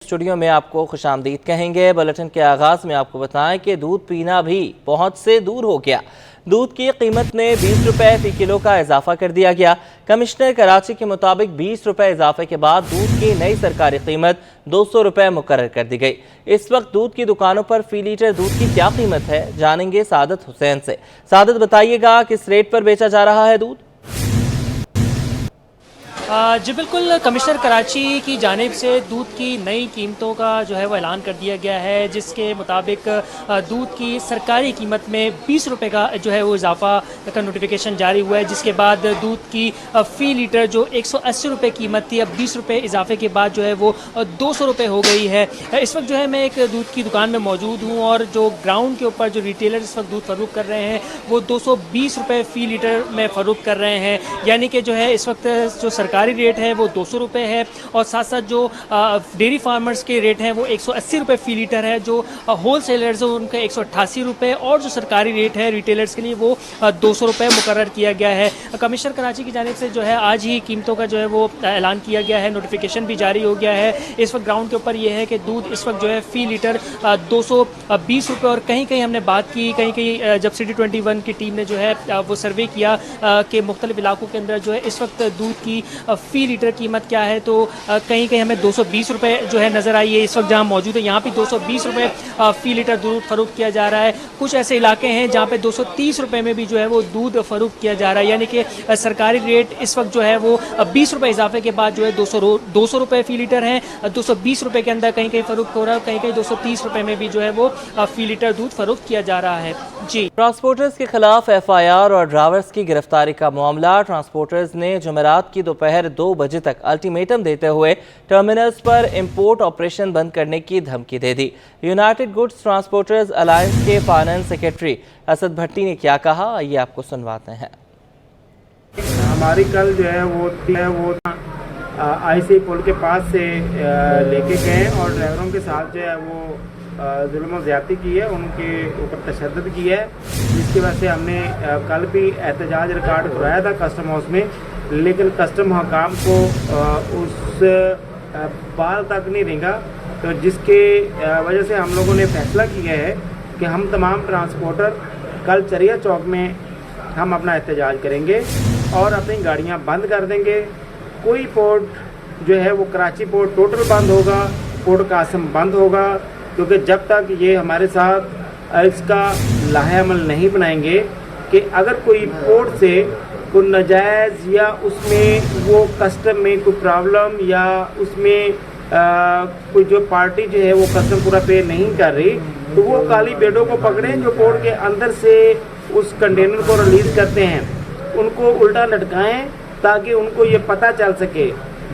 Studio میں آپ کو خوش آمدید کہیں گے۔ بلٹن کے آغاز میں آپ کو بتائیں کہ دودھ پینا بھی پہنچ سے دور ہو گیا۔ دودھ کی قیمت میں 20 روپے فی کلو کا اضافہ کر دیا گیا۔ کمشنر کراچی کے مطابق 20 روپے اضافے کے بعد دودھ کی نئی سرکاری قیمت 200 روپے مقرر کر دی گئی۔ اس وقت دودھ کی دکانوں پر فی لیٹر دودھ کی کیا قیمت ہے، جانیں گے سعادت حسین سے۔ سعادت بتائیے گا کس ریٹ پر بیچا جا رہا ہے دودھ؟ جی بالکل، کمشنر کراچی کی جانب سے دودھ کی نئی قیمتوں کا جو ہے وہ اعلان کر دیا گیا ہے، جس کے مطابق دودھ کی سرکاری قیمت میں 20 روپے کا جو ہے وہ اضافہ کا نوٹیفیکیشن جاری ہوا ہے، جس کے بعد دودھ کی فی لیٹر جو 180 روپے قیمت تھی، اب 20 روپے اضافے کے بعد جو ہے وہ 200 روپے ہو گئی ہے۔ اس وقت جو ہے میں ایک دودھ کی دکان میں موجود ہوں، اور جو گراؤنڈ کے اوپر جو ریٹیلر اس وقت دودھ فروخت کر رہے ہیں وہ 220 روپے فی لیٹر میں فروخت کر رہے ہیں، یعنی کہ جو ہے اس وقت جو سرکاری ریٹ ہے وہ 200 روپے ہے، اور ساتھ ساتھ جو ڈیری فارمرز کے ریٹ ہیں وہ 180 روپے فی لیٹر ہے، جو ہول سیلرز ہیں ان کا 188 روپے، اور جو سرکاری ریٹ ہے ریٹیلرز کے لیے وہ 200 روپے مقرر کیا گیا ہے۔ کمشنر کراچی کی جانب سے جو ہے آج ہی قیمتوں کا جو ہے وہ اعلان کیا گیا ہے، نوٹیفیکیشن بھی جاری ہو گیا ہے۔ اس وقت گراؤنڈ کے اوپر یہ ہے کہ دودھ اس وقت جو ہے فی لیٹر 220 روپے، اور کہیں کہیں ہم نے بات کی، کہیں جب سٹی 21 کی ٹیم نے جو ہے وہ سروے کیا کہ مختلف علاقوں کے اندر جو ہے اس وقت دودھ کی فی لیٹر قیمت کیا ہے، تو کہیں کہیں ہمیں 220 روپے جو ہے نظر آئی ہے۔ اس وقت جہاں موجود ہے یہاں بھی 220 روپے فی لیٹر دودھ فروخت کیا جا رہا ہے۔ کچھ ایسے علاقے ہیں جہاں پہ 230 روپے میں بھی جو ہے وہ دودھ فروخت کیا جا رہا ہے، یعنی کہ سرکاری ریٹ اس وقت جو ہے وہ 20 روپے اضافے کے بعد جو ہے 200 روپے فی لیٹر ہیں، 220 روپے کے اندر کہیں کہیں فروخت ہو رہا ہے، کہیں کہیں 230 روپے میں بھی جو ہے وہ فی لیٹر دودھ فروخت کیا جا رہا ہے۔ جی، ٹرانسپورٹرز کے خلاف ایف آئی آر اور ڈرائیورز کی گرفتاری کا معاملہ۔ ٹرانسپورٹرز نے جمعرات کی دوپہر 2 بجے تک الٹیمیٹم دیتے ہوئے ٹرمینلز پر امپورٹ آپریشن بند کرنے کی دھمکی دے دی۔ یونائیٹڈ گڈز ٹرانسپورٹرز الائنس کے فائنانس سیکرٹری اسد بھٹی نے کیا کہا، یہ آپ کو سنواتے ہیں۔ ہماری کل جو ہے وہ آئی سی پول کے پاس سے لے کے گئے، اور ڈرائیوروں کے ساتھ جو ہے وہ ظلم و زیادتی کی ہے، ان کے اوپر تشدد کی ہے، جس کی وجہ سے ہم نے کل بھی احتجاج ریکارڈ کرایا تھا کسٹم ہاؤس میں، لیکن کسٹم حکام کو اس بال تک نہیں رینگا، تو جس کے وجہ سے ہم لوگوں نے فیصلہ کیا ہے کہ ہم تمام ٹرانسپورٹر کل چریا چوک میں ہم اپنا احتجاج کریں گے اور اپنی گاڑیاں بند کر دیں گے۔ کوئی پورٹ جو ہے وہ کراچی پورٹ ٹوٹل بند ہوگا، پورٹ قاسم بند ہوگا، کیونکہ جب تک یہ ہمارے ساتھ اس کا لاہے عمل نہیں بنائیں گے کہ اگر کوئی پورٹ سے کوئی ناجائز یا اس میں وہ کسٹم میں کوئی پرابلم یا اس میں کوئی جو پارٹی جو ہے وہ کسٹم پورا پے نہیں کر رہی، تو وہ کالی بیڈوں کو پکڑیں جو پورٹ کے اندر سے اس کنٹینر کو ریلیز کرتے ہیں، ان کو الٹا لٹکائیں تاکہ ان کو یہ پتہ چل سکے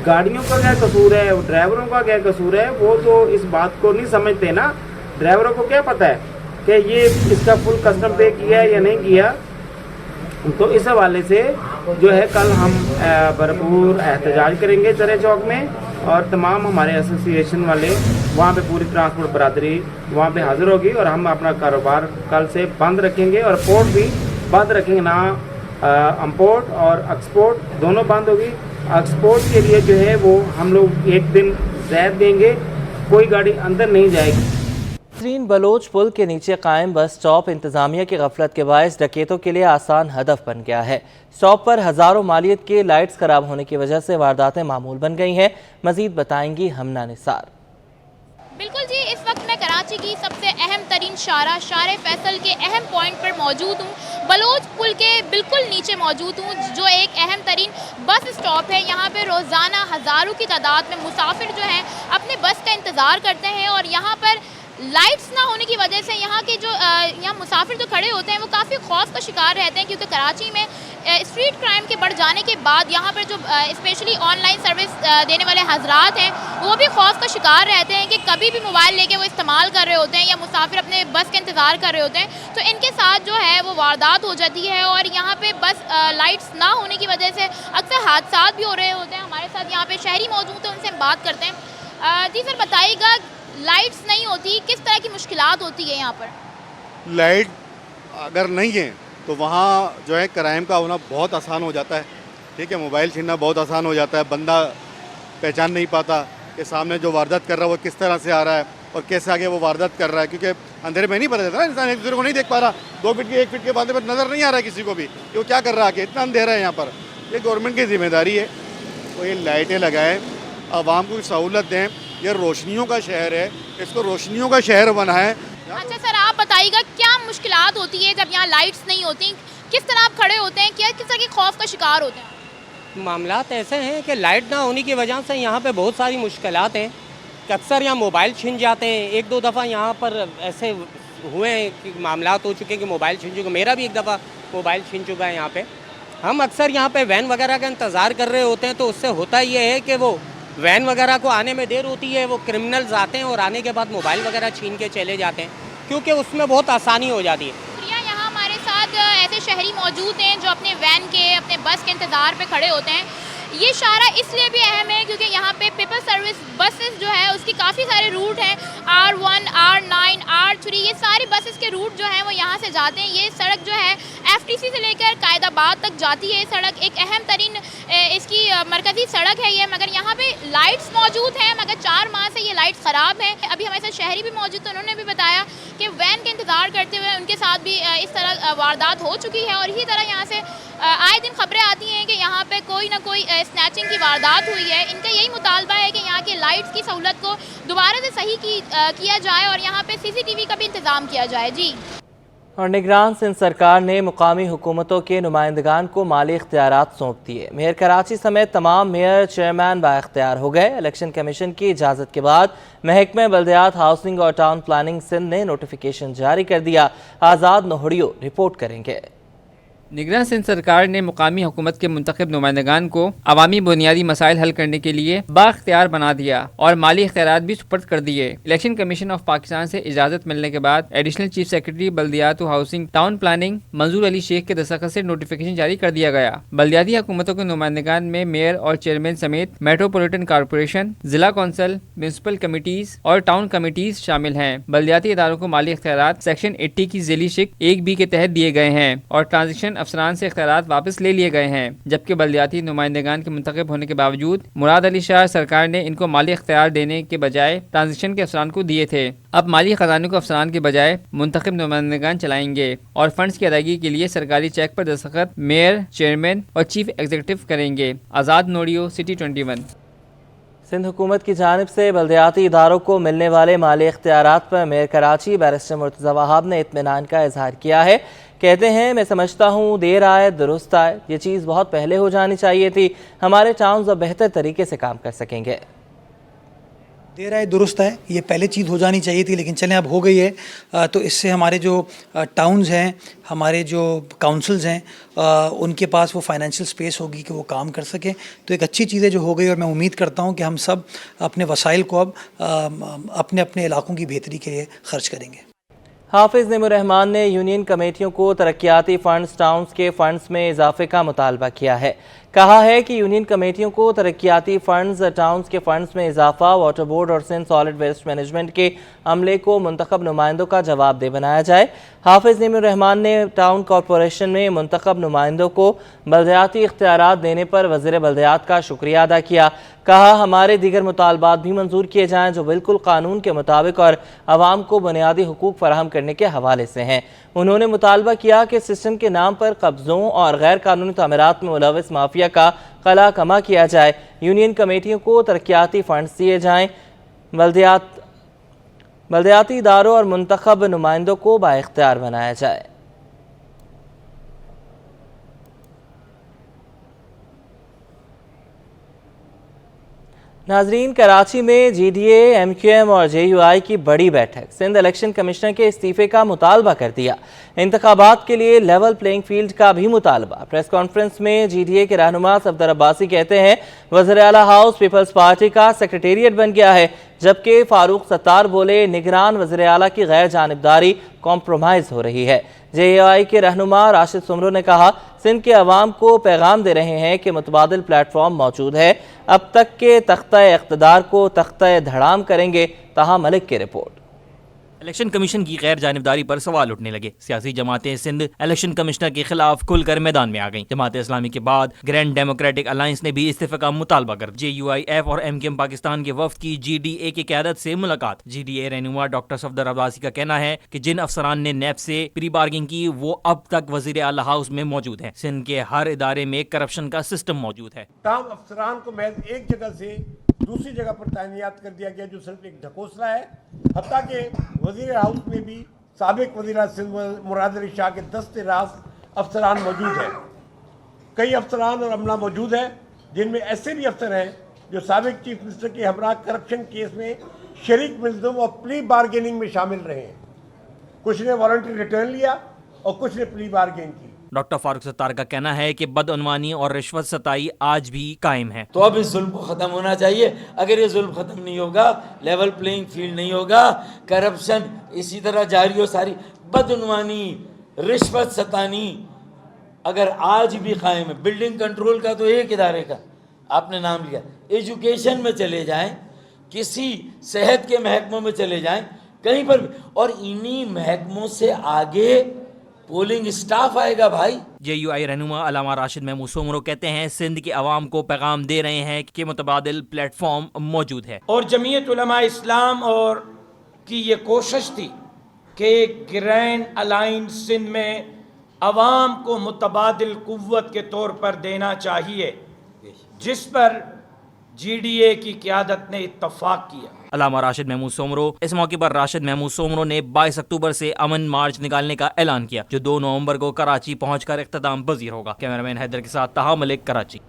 گاڑیوں کا کیا قصور ہے، ڈرائیوروں کا کیا قصور ہے۔ وہ تو اس بات کو نہیں سمجھتے نا، ڈرائیوروں کو کیا پتہ ہے کہ یہ اس کا فل کسٹم پے کیا ہے یا نہیں کیا۔ تو اس حوالے سے جو ہے کل ہم بھرپور احتجاج کریں گے چرے چوک میں، اور تمام ہمارے ایسوسی ایشن والے وہاں پہ پوری ٹرانسپورٹ برادری وہاں پہ حاضر ہوگی، اور ہم اپنا کاروبار کل سے بند رکھیں گے، اور پورٹ بھی بند رکھیں گے، نہ امپورٹ اور ایکسپورٹ دونوں بند ہوگی۔ ایکسپورٹ کے لیے جو ہے وہ ہم لوگ 1 دن زائد دیں گے، کوئی گاڑی اندر نہیں جائے گی۔ بلوچ پل کے نیچے قائم بس سٹاپ انتظامیہ کی غفلت کے باعث ڈکیتوں کے لیے آسان ہدف بن گیا ہے۔ سٹاپ پر ہزاروں مالیت کے لائٹس خراب ہونے کی وجہ سے وارداتیں معمول بن گئی ہیں۔ مزید بتائیں گی ہمنا نثار۔ بالکل جی، اس وقت میں کراچی کی سب سے اہم ترین شارع فیصل کے اہم پوائنٹ پر موجود ہوں۔ بلوچ پل کے بالکل نیچے موجود ہوں، جو ایک اہم ترین بس اسٹاپ ہے۔ یہاں پہ روزانہ ہزاروں کی تعداد میں مسافر جو ہیں اپنے بس کا انتظار کرتے ہیں، اور یہاں پر لائٹس نہ ہونے کی وجہ سے یہاں کے جو یہاں مسافر جو کھڑے ہوتے ہیں وہ کافی خوف کا شکار رہتے ہیں، کیونکہ کراچی میں اسٹریٹ کرائم کے بڑھ جانے کے بعد یہاں پر جو اسپیشلی آن لائن سروس دینے والے حضرات ہیں وہ بھی خوف کا شکار رہتے ہیں کہ کبھی بھی موبائل لے کے وہ استعمال کر رہے ہوتے ہیں، یا مسافر اپنے بس کا انتظار کر رہے ہوتے ہیں، تو ان کے ساتھ جو ہے وہ واردات ہو جاتی ہے، اور یہاں پہ بس لائٹس نہ ہونے کی وجہ سے اکثر حادثات بھی ہو رہے ہوتے ہیں۔ ہمارے ساتھ یہاں پہ شہری موجود ہیں، ان سے ہم بات کرتے ہیں۔ جی سر، بتائیے گا لائٹس نہیں ہوتی کس طرح کی مشکلات ہوتی ہے یہاں پر؟ لائٹ اگر نہیں ہے تو وہاں جو ہے کرائم کا ہونا بہت آسان ہو جاتا ہے، ٹھیک ہے، موبائل چھیننا بہت آسان ہو جاتا ہے، بندہ پہچان نہیں پاتا، کہ سامنے جو واردات کر رہا ہے وہ کس طرح سے آ رہا ہے اور کیسے آگے وہ واردات کر رہا ہے، کیونکہ اندھیرے میں نہیں پتہ چلتا نا، انسان ایک دوسرے کو نہیں دیکھ پا رہا، 2 فٹ کے 1 فٹ کے بعد میں نظر نہیں آ رہا ہے کسی کو بھی کہ وہ کیا کر رہا ہے، کہ اتنا اندھیرا ہے یہاں پر۔ یہ گورنمنٹ کی ذمہ داری ہے، وہ یہ لائٹیں لگائیں، عوام کو سہولت دیں۔ یہ روشنیوں کا شہر ہے، اس کو روشنیوں کا شہر بنائیں۔ اچھا سر، آپ بتائیے گا کیا مشکلات ہوتی ہے جب یہاں لائٹس نہیں ہوتی، کس طرح آپ کھڑے ہوتے ہیں، کس طرح کے خوف کا شکار ہوتے ہیں؟ معاملات ایسے ہیں کہ لائٹ نہ ہونے کی وجہ سے یہاں پہ بہت ساری مشکلات ہیں کہ اکثر یہاں موبائل چھن جاتے ہیں۔ 1-2 دفعہ یہاں پر ایسے ہوئے ہیں کہ معاملات ہو چکے ہیں کہ موبائل چھن چکے، میرا بھی ایک دفعہ موبائل چھن چکا ہے یہاں پہ۔ ہم اکثر یہاں پہ وین وغیرہ کا انتظار کر رہے ہوتے ہیں، تو اس سے ہوتا یہ ہے کہ وہ وین وغیرہ کو آنے میں دیر ہوتی ہے، وہ کرمنلز آتے ہیں اور آنے کے بعد موبائل وغیرہ چھین کے چلے جاتے ہیں، کیونکہ اس میں بہت آسانی ہو جاتی ہے۔ یہاں ہمارے ساتھ ایسے شہری موجود ہیں جو اپنے وین کے، اپنے بس کے انتظار پہ کھڑے ہوتے ہیں۔ یہ شارع اس لیے بھی اہم ہے کیونکہ یہاں پہ پیپل سروس بسز جو ہے اس کی کافی سارے روٹ ہیں، R1 R9 R3، یہ ساری بسز کے روٹ جو ہیں وہ یہاں سے جاتے ہیں۔ یہ سڑک جو ہے FTC سے لے کر قائد آباد تک جاتی ہے۔ یہ سڑک ایک اہم ترین اس کی مرکزی سڑک ہے یہ، مگر یہاں پہ لائٹس موجود ہیں، مگر 4 ماہ سے یہ لائٹس خراب ہیں۔ ابھی ہمارے ساتھ شہری بھی موجود تھے، انہوں نے بھی بتایا کہ وین کے انتظار کرتے ہوئے ان کے ساتھ بھی اس طرح واردات ہو چکی ہے، اور اسی طرح یہاں سے آئے دن خبریں آتی ہیں کہ یہاں پہ کوئی نہ کوئی اسنیچنگ کی واردات ہوئی ہے۔ ان کا یہی مطالبہ ہے کہ یہاں کی لائٹس کی سہولت کو دوبارہ سے صحیح کیا جائے اور یہاں پہ CCTV کا بھی انتظام کیا جائے۔ جی، اور نگران سندھ سرکار نے مقامی حکومتوں کے نمائندگان کو مالی اختیارات سونپ دیے۔ میئر کراچی سمیت تمام میئر چیئرمین بااختیار ہو گئے۔ الیکشن کمیشن کی اجازت کے بعد محکمہ بلدیات، ہاؤسنگ اور ٹاؤن پلاننگ سندھ نے نوٹیفیکیشن جاری کر دیا۔ آزاد نوہڑیو رپورٹ کریں گے۔ نگران سندھ سرکار نے مقامی حکومت کے منتخب نمائندگان کو عوامی بنیادی مسائل حل کرنے کے لیے بااختیار بنا دیا اور مالی اختیارات بھی سپرد کر دیے۔ الیکشن کمیشن آف پاکستان سے اجازت ملنے کے بعد ایڈیشنل چیف سیکرٹری بلدیات و ہاؤسنگ ٹاؤن پلاننگ منظور علی شیخ کے دستخط سے نوٹیفیکیشن جاری کر دیا گیا۔ بلدیاتی حکومتوں کے نمائندگان میں میئر اور چیئرمین سمیت میٹروپولیٹن کارپوریشن، ضلع کونسل، میونسپل کمیٹیز اور ٹاؤن کمیٹیز شامل ہیں۔ بلدیاتی اداروں کو مالی اختیارات سیکشن 80 کی ذیلی شق 1B کے تحت دیے گئے ہیں اور ٹرانزیکشن افسران سے اختیارات واپس لے لیے گئے ہیں، جبکہ بلدیاتی نمائندگان کے منتخب ہونے کے باوجود مراد علی شاہ سرکار نے ان کو مالی اختیار دینے کے بجائے ٹرانزیکشن کے افسران کو دیے تھے۔ اب مالی خزانے کو افسران کے بجائے منتخب نمائندگان چلائیں گے اور فنڈز کی ادائیگی کے لیے سرکاری چیک پر دستخط میئر، چیئرمین اور چیف ایگزیکٹو کریں گے۔ آزاد نوڑیو، سٹی 21۔ سندھ حکومت کی جانب سے بلدیاتی اداروں کو ملنے والے مالی اختیارات پر میئر کراچی بیرسٹر مرتضی وہاب نے اطمینان کا اظہار کیا ہے۔ کہتے ہیں، میں سمجھتا ہوں دیر آئے درست آئے، یہ چیز بہت پہلے ہو جانی چاہیے تھی، ہمارے ٹاؤنز اب بہتر طریقے سے کام کر سکیں گے۔ دیر آئے درست ہے، یہ پہلے چیز ہو جانی چاہیے تھی، لیکن چلیں اب ہو گئی ہے، تو اس سے ہمارے جو ٹاؤنز ہیں، ہمارے جو کاؤنسلز ہیں، ان کے پاس وہ فائنینشیل سپیس ہوگی کہ وہ کام کر سکیں، تو ایک اچھی چیز ہے جو ہو گئی، اور میں امید کرتا ہوں کہ ہم سب اپنے وسائل کو اب اپنے اپنے علاقوں کی بہتری کے لیے خرچ کریں گے۔ حافظ نعیم الرحمان نے یونین کمیٹیوں کو ترقیاتی فنڈز ٹاؤنز کے فنڈز میں اضافے کا مطالبہ کیا ہے۔ کہا ہے کہ یونین کمیٹیوں کو ترقیاتی فنڈز ٹاؤنز کے فنڈز میں اضافہ واٹر بورڈ اور سندھ سالڈ ویسٹ مینجمنٹ کے عملے کو منتخب نمائندوں کا جواب دہ بنایا جائے۔ حافظ نعیم الرحمان نے ٹاؤن کارپوریشن میں منتخب نمائندوں کو بلدیاتی اختیارات دینے پر وزیر بلدیات کا شکریہ ادا کیا۔ کہا، ہمارے دیگر مطالبات بھی منظور کیے جائیں جو بالکل قانون کے مطابق اور عوام کو بنیادی حقوق فراہم کرنے کے حوالے سے ہیں۔ انہوں نے مطالبہ کیا کہ سسٹم کے نام پر قبضوں اور غیر قانونی تعمیرات میں ملوث مافیا کا قلع کما کیا جائے۔ یونین کمیٹیوں کو ترقیاتی فنڈز دیے جائیں، بلدیاتی اداروں اور منتخب نمائندوں کو بااختیار بنایا جائے۔ ناظرین، کراچی میں GDA، MQM اور JUI کی بڑی بیٹھک، سندھ الیکشن کمشنر کے استعفے کا مطالبہ کر دیا۔ انتخابات کے لیے لیول پلینگ فیلڈ کا بھی مطالبہ۔ پریس کانفرنس میں GDA کے رہنما صفدر عباسی کہتے ہیں، وزیر اعلیٰ ہاؤس پیپلز پارٹی کا سیکریٹریٹ بن گیا ہے، جبکہ فاروق ستار بولے نگران وزیر اعلیٰ کی غیر جانبداری کمپرومائز ہو رہی ہے۔ JUI کے رہنما راشد سمرو نے کہا، سندھ کے عوام کو پیغام دے رہے ہیں کہ متبادل پلیٹ فارم موجود ہے، اب تک کے تختہ اقتدار کو تختہ دھڑام کریں گے۔ طاہا ملک کی رپورٹ۔ الیکشن کمیشن کی غیر جانبداری پر سوال اٹھنے لگے۔ سیاسی جماعتیں سندھ الیکشن کمشنر کے خلاف کھل کر میدان میں آ گئیں۔ جماعت اسلامی کے بعد گرینڈ ڈیموکریٹک الائنس نے بھی استعفے کا مطالبہ کر JUIF اور MKM پاکستان کے وفد کی GDA کی قیادت سے ملاقات۔ GDA رہنما ڈاکٹر صفدر عباسی کا کہنا ہے کہ جن افسران نے نیب سے پری بارگنگ کی وہ اب تک وزیر اعلی ہاؤس میں موجود ہیں۔ سندھ کے ہر ادارے میں کرپشن کا سسٹم موجود ہے۔ تمام افسران کو محض ایک جگہ سے دوسری جگہ پر تعینات کر دیا گیا جو صرف ایک ڈھکوسلا ہے، حتیٰ کہ وزیر ہاؤس میں بھی سابق وزیر سندھ مراد علی شاہ کے دست راز افسران موجود ہیں۔ کئی افسران اور عملہ موجود ہیں جن میں ایسے بھی افسر ہیں جو سابق چیف منسٹر کے ہمراہ کرپشن کیس میں شریک ملزم اور پلی بارگیننگ میں شامل رہے ہیں۔ کچھ نے وارنٹری ریٹرن لیا اور کچھ نے پلی بارگین کی۔ ڈاکٹر فاروق ستار کا کہنا ہے کہ بدعنوانی اور رشوت ستائی آج بھی قائم ہے۔ تو اب اس ظلم کو ختم ہونا چاہیے۔ اگر یہ ظلم ختم نہیں ہوگا، لیول پلینگ فیلڈ نہیں ہوگا، کرپشن اسی طرح جاری ہو، ساری بدعنوانی رشوت ستانی اگر آج بھی قائم ہے۔ بلڈنگ کنٹرول کا تو ایک ادارے کا آپ نے نام لیا، ایجوکیشن میں چلے جائیں، کسی صحت کے محکموں میں چلے جائیں، کہیں پر بھی، اور انہی محکموں سے آگے پولنگ اسٹاف آئے گا بھائی۔ JUI رہنما علامہ راشد محمود سومرو کہتے ہیں سندھ کے عوام کو پیغام دے رہے ہیں کہ متبادل پلیٹ فارم موجود ہے، اور جمعیت علماء اسلام اور کی یہ کوشش تھی کہ گرینڈ الائنس سندھ میں عوام کو متبادل قوت کے طور پر دینا چاہیے، جس پر GDA کی قیادت نے اتفاق کیا۔ علامہ راشد محمود سومرو اس موقع پر راشد محمود سومرو نے 22 اکتوبر سے امن مارچ نکالنے کا اعلان کیا جو 2 نومبر کو کراچی پہنچ کر اختتام پذیر ہوگا۔ کیمرامین حیدر کے ساتھ Taha Malik, Karachi.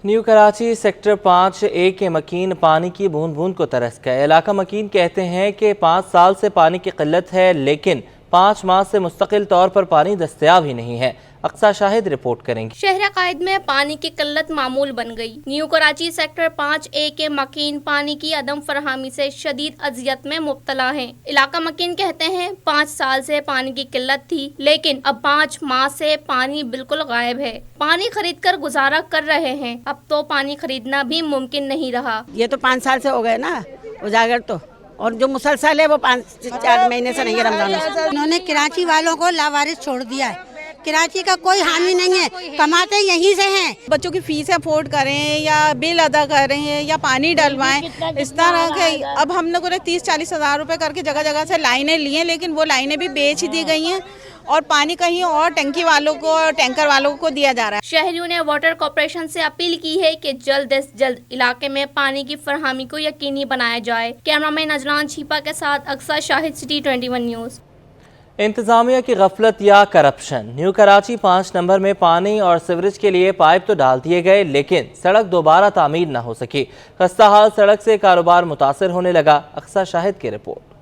New Karachi sector 5A کے مکین پانی کی بوند بوند کو ترس گئے۔ علاقہ مکین کہتے ہیں کہ 5 سال سے پانی کی قلت ہے لیکن 5 ماہ سے مستقل طور پر پانی دستیاب ہی نہیں ہے۔ اقصیٰ شاہد رپورٹ کریں گے۔ شہر قائد میں پانی کی قلت معمول بن گئی۔ نیو کراچی سیکٹر 5A کے مکین پانی کی عدم فراہمی سے شدید اذیت میں مبتلا ہیں۔ علاقہ مکین کہتے ہیں 5 سال سے پانی کی قلت تھی لیکن اب 5 ماہ سے پانی بالکل غائب ہے۔ پانی خرید کر گزارا کر رہے ہیں، اب تو پانی خریدنا بھی ممکن نہیں رہا۔ یہ تو 5 سال سے ہو گئے نا اجاگر تو، اور جو مسلسل ہے وہ 5-4 مہینے سے نہیں ہے رمضان سے۔ انہوں نے کراچی والوں کو لاوارث چھوڑ دیا ہے۔ کراچی کا کوئی حامی نہیں ہے، کماتے یہیں سے ہیں۔ بچوں کی فیس افورڈ کریں یا بل ادا کریں یا پانی ڈلوائیں، اس طرح کے اب ہم لوگوں نے 30-40 ہزار روپے کر کے جگہ جگہ سے لائنیں لی ہیں، لیکن وہ لائنیں بھی بیچ دی گئی ہیں اور پانی کہیں اور ٹنکی والوں کو اور ٹینکر والوں کو دیا جا رہا ہے۔ شہریوں نے واٹر کارپوریشن سے اپیل کی ہے کہ جلد از جلد علاقے میں پانی کی فراہمی کو یقینی بنایا جائے۔ کیمرامین اجلان چھیپا کے ساتھ اقصیٰ شاہد، سٹی 21 نیوز۔ انتظامیہ کی غفلت یا کرپشن۔ نیو کراچی 5 نمبر میں پانی اور سیوریج کے لیے پائپ تو ڈال دیے گئے لیکن سڑک دوبارہ تعمیر نہ ہو سکی۔ خستہ حال سڑک سے کاروبار متاثر ہونے لگا۔ اقصیٰ شاہد کی رپورٹ۔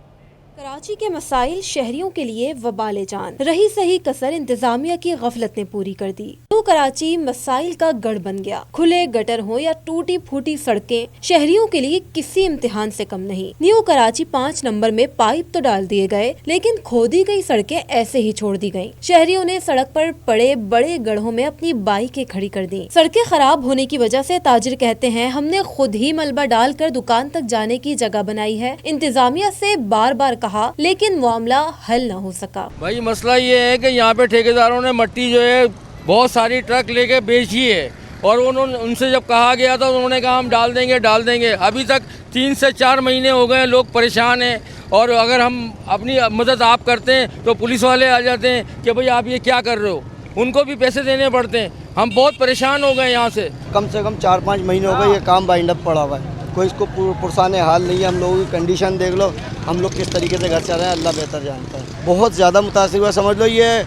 کراچی کے مسائل شہریوں کے لیے وبال جان، رہی صحیح کسر انتظامیہ کی غفلت نے پوری کر دی۔ نیو کراچی مسائل کا گڑھ بن گیا۔ کھلے گٹر ہوں یا ٹوٹی پھوٹی سڑکیں شہریوں کے لیے کسی امتحان سے کم نہیں۔ نیو کراچی 5 نمبر میں پائپ تو ڈال دیے گئے لیکن کھودی گئی سڑکیں ایسے ہی چھوڑ دی گئیں۔ شہریوں نے سڑک پر پڑے بڑے گڑھوں میں اپنی بائکیں کھڑی کر دی۔ سڑکیں خراب ہونے کی وجہ سے تاجر کہتے ہیں ہم نے خود ہی ملبہ ڈال کر دکان تک جانے کی جگہ بنائی ہے۔ انتظامیہ سے بار بار کہا لیکن معاملہ حل نہ ہو سکا۔ بھائی مسئلہ یہ ہے کہ یہاں پہ ٹھیکیداروں نے مٹی جو ہے بہت ساری ٹرک لے کے بیچی ہے اور ان سے جب کہا گیا تھا انہوں نے کہا ہم ڈال دیں گے۔ ابھی تک 3 سے 4 مہینے ہو گئے، لوگ پریشان ہیں اور اگر ہم اپنی مدد آپ کرتے ہیں تو پولیس والے آ جاتے ہیں کہ بھئی آپ یہ کیا کر رہے ہو، ان کو بھی پیسے دینے پڑتے ہیں۔ ہم بہت پریشان ہو گئے یہاں سے۔ کم 4-5 مہینے ہو گئے یہ کام بائنڈ اپ پڑا ہوا ہے، کوئی اس کو پرسانے حال نہیں ہے۔ ہم لوگوں کی کنڈیشن دیکھ لو، ہم لوگ کس طریقے سے گھر چل رہے ہیں اللہ بہتر جانتا ہے۔ بہت زیادہ متاثر ہوا، سمجھ لو یہ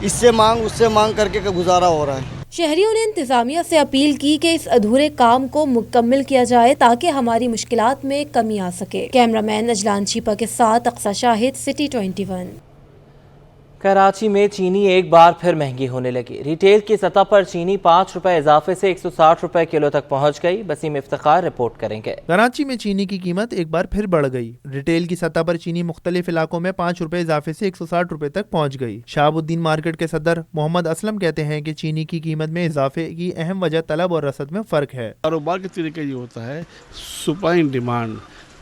اس سے مانگ کر کے گزارا ہو رہا ہے۔ شہریوں نے انتظامیہ سے اپیل کی کہ اس ادھورے کام کو مکمل کیا جائے تاکہ ہماری مشکلات میں کمی آ سکے۔ کیمرامین اجلان چھیپا کے ساتھ اقصیٰ شاہد، سٹی 21۔ کراچی میں چینی ایک بار پھر مہنگی ہونے لگی۔ ریٹیل کی سطح پر چینی 5 روپے اضافے سے 160 روپے کلو تک پہنچ گئی۔ وسیم افتخار رپورٹ کریں گے۔ کراچی میں چینی کی قیمت ایک بار پھر بڑھ گئی۔ ریٹیل کی سطح پر چینی مختلف علاقوں میں 5 روپے اضافے سے 160 روپے تک پہنچ گئی۔ شہاب الدین مارکیٹ کے صدر محمد اسلم کہتے ہیں کہ چینی کی قیمت میں اضافے کی اہم وجہ طلب اور رسد میں فرق ہے۔ کاروبار کے طریقے یہ ہوتا ہے سپلائی اینڈ ڈیمانڈ،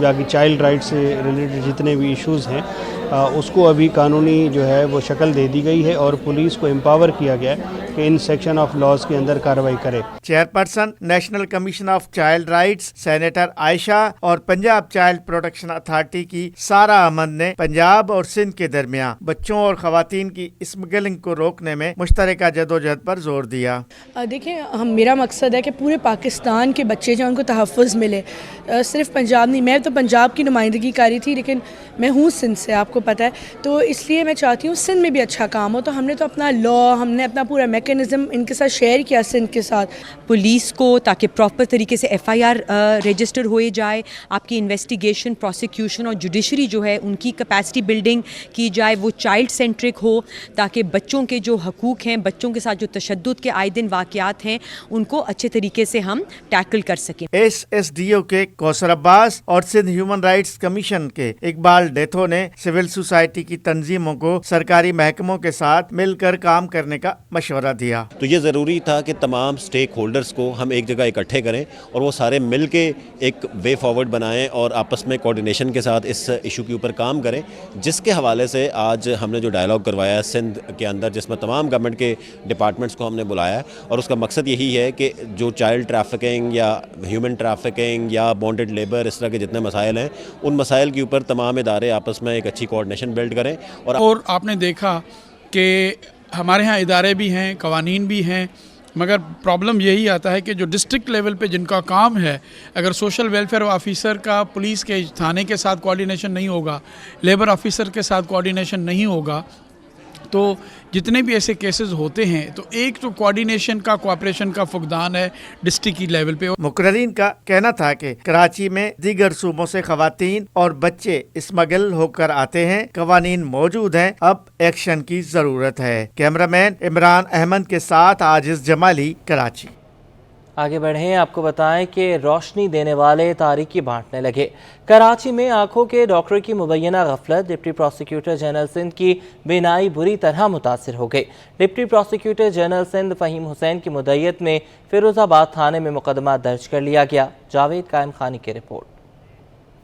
باقی چائلڈ رائٹ سے ریلیٹڈ جتنے بھی ایشوز ہیں اس کو ابھی قانونی جو ہے وہ شکل دے دی گئی ہے اور پولیس کو امپاور کیا گیا ہے کہ ان سیکشن آف لاز کے اندر کارروائی کرے. Chairperson National Commission of Child Rights senator Ayesha اور پنجاب چائلڈ پروٹیکشن اتھارٹی کی سارا احمد نے پنجاب اور سندھ کے درمیان بچوں اور خواتین کی اسمگلنگ کو روکنے میں مشترکہ جدوجہد پر زور دیا. دیکھیں میرا مقصد ہے کہ پورے پاکستان کے بچے جو ان کو تحفظ ملے, صرف پنجاب نہیں. میں تو پنجاب کی نمائندگی کری تھی لیکن میں ہوں سندھ سے, آپ کو پتہ ہے, تو اس لیے میں چاہتی ہوں سندھ میں بھی اچھا کام ہو. تو ہم نے تو اپنا لا, ہم نے اپنا پورا میکینزم ان کے ساتھ شیئر کیا سندھ کے ساتھ. پولیس کو تاکہ پراپر طریقے سے FIR رجسٹر ہوئے جائے, آپ کی انویسٹیگیشن, پروسیکیوشن اور جوڈیشری جو ہے ان کی کیپیسٹی بلڈنگ کی جائے, وہ چائلڈ سینٹرک ہو تاکہ بچوں کے جو حقوق ہیں, بچوں کے ساتھ جو تشدد کے آئے دن واقعات ہیں ان کو اچھے طریقے سے ہم ٹیکل کر سکیں. SSDO کے کوثر عباس اور سندھ ہیومن رائٹس کمیشن کے اقبال ڈیتھو نے سول سوسائٹی کی تنظیموں کو سرکاری محکموں کے ساتھ مل کر کام کرنے کا مشورہ دیا. تو یہ ضروری تھا کہ تمام سٹیک ہولڈرز کو ہم ایک جگہ اکٹھے کریں اور وہ سارے مل کے ایک وے فارورڈ بنائیں اور آپس میں کوارڈینیشن کے ساتھ اس ایشو کے اوپر کام کریں, جس کے حوالے سے آج ہم نے جو ڈائلاگ کروایا ہے سندھ کے اندر, جس میں تمام گورنمنٹ کے ڈپارٹمنٹس کو ہم نے بلایا ہے, اور اس کا مقصد یہی ہے کہ جو چائلڈ ٹریفکنگ یا ہیومن ٹریفکنگ یا بانڈڈ لیبر, اس طرح کے جتنے مسائل ہیں, ان مسائل کے اوپر تمام ادارے آپس میں ایک اچھی کوارڈینیشن بلڈ کریں. اور آپ نے دیکھا کہ ہمارے ہاں ادارے بھی ہیں, قوانین بھی ہیں, مگر پرابلم یہی آتا ہے کہ جو ڈسٹرکٹ لیول پہ جن کا کام ہے, اگر سوشل ویلفیئر آفیسر کا پولیس کے تھانے کے ساتھ کوارڈینیشن نہیں ہوگا, لیبر آفیسر کے ساتھ کوارڈینیشن نہیں ہوگا, تو جتنے بھی ایسے کیسز ہوتے ہیں تو ایک تو کوارڈینیشن کا, کوآپریشن کا فقدان ہے ڈسٹرکٹ کی لیول پہ. مقررین کا کہنا تھا کہ کراچی میں دیگر صوبوں سے خواتین اور بچے اسمگل ہو کر آتے ہیں, قوانین موجود ہیں, اب ایکشن کی ضرورت ہے. کیمرہ مین عمران احمد کے ساتھ عاجز جمالی, کراچی. آگے بڑھیں, آپ کو بتائیں کہ روشنی دینے والے تاریکی بانٹنے لگے. کراچی میں آنکھوں کے ڈاکٹر کی مبینہ غفلت, ڈپٹی پروسیکیوٹر جنرل سندھ کی بینائی بری طرح متاثر ہو گئی. Deputy prosecutor general Sindh Fahim Hussain کی مدعیت میں فیروز آباد تھانے میں مقدمہ درج کر لیا گیا. جاوید قائم خانی کی رپورٹ.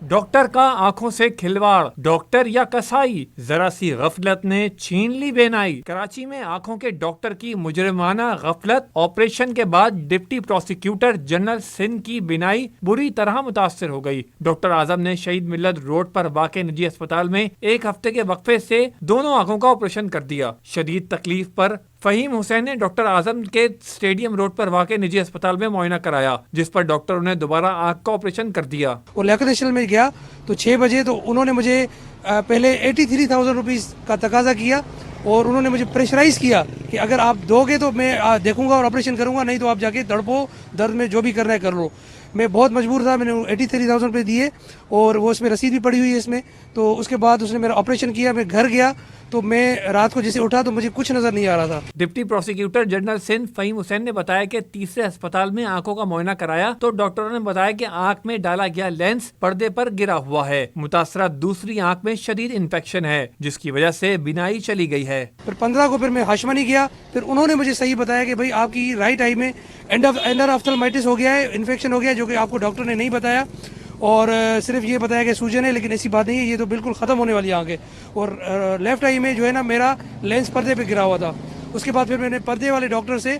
ڈاکٹر کا آنکھوں سے کھلواڑ, ڈاکٹر یا کسائی, ذرا سی غفلت نے چھین لی بینائی. کراچی میں آنکھوں کے ڈاکٹر کی مجرمانہ غفلت, آپریشن کے بعد ڈپٹی پروسیکیوٹر جنرل سندھ کی بینائی بری طرح متاثر ہو گئی. ڈاکٹر اعظم نے شہید ملت روڈ پر واقع نجی اسپتال میں ایک ہفتے کے وقفے سے دونوں آنکھوں کا آپریشن کر دیا. شدید تکلیف پر فہیم حسین نے ڈاکٹر اعظم کے اسٹیڈیم روڈ پر واقع نجی اسپتال میں معائنہ کرایا, جس پر ڈاکٹروں نے دوبارہ آنکھ کا آپریشن کر دیا. اور لیاقت نیشنل میں گیا تو 6 بجے تو انہوں نے مجھے پہلے 83,000 روپیز کا تقاضا کیا اور انہوں نے مجھے پریشرائز کیا کہ اگر آپ دو گے تو میں دیکھوں گا اور آپریشن کروں گا, نہیں تو آپ جا کے تڑپو, درد میں جو بھی کرنا ہے کر لو. میں بہت مجبور تھا, میں نے 83,000 روپے دیے اور وہ اس میں رسید بھی پڑی ہوئی ہے اس میں. تو اس کے بعد اس نے میرا آپریشن کیا. میں گھر گیا تو میں رات کو جیسے اٹھا تو مجھے کچھ نظر نہیں آ رہا تھا. Deputy prosecutor general Sindh Fahim Hussain نے بتایا کہ تیسرے اسپتال میں آنکھوں کا معائنہ کرایا تو ڈاکٹروں نے بتایا کہ آنکھ میں ڈالا گیا لینس پردے پر گرا ہوا ہے. متاثرہ دوسری آنکھ میں شدید انفیکشن ہے, جس کی وجہ سے بینائی چلی گئی ہے. پھر 15 کو میں ہاشمانی گیا, پھر انہوں نے مجھے صحیح بتایا کہ بھائی آپ کی رائٹ آئی میں انڈر آفتھلمائٹس ہو گیا ہے, انفیکشن ہو گیا ہے, جو کہ آپ کو ڈاکٹر نے نہیں بتایا اور صرف یہ بتایا کہ سوجن ہے, لیکن ایسی بات نہیں ہے, یہ تو بالکل ختم ہونے والی آنکھ ہے. اور لیفٹ آئی میں جو ہے نا میرا لینس پردے پہ گرا ہوا تھا. اس کے بعد پھر میں نے پردے والے ڈاکٹر سے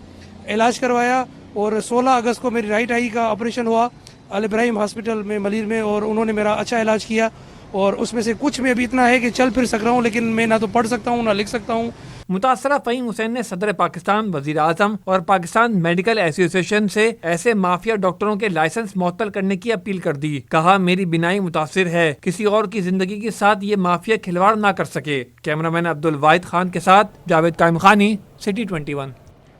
علاج کروایا اور 16 اگست کو میری رائٹ آئی کا آپریشن ہوا ال ابراہیم ہاسپٹل میں ملیر میں, اور انہوں نے میرا اچھا علاج کیا. اور اس میں سے کچھ میں ابھی اتنا ہے کہ چل پھر سک رہا ہوں, لیکن میں نہ تو پڑھ سکتا ہوں نہ لکھ سکتا ہوں. متاثرہ فہیم حسین نے صدر پاکستان, وزیر اعظم اور پاکستان میڈیکل ایسوسی ایشن سے ایسے مافیا ڈاکٹروں کے لائسنس معطل کرنے کی اپیل کر دی. کہا میری بینائی متاثر ہے, کسی اور کی زندگی کے ساتھ یہ مافیا کھلواڑ نہ کر سکے. کیمرہ مین عبد الواحد خان کے ساتھ جاوید قائم خانی, سٹی 21.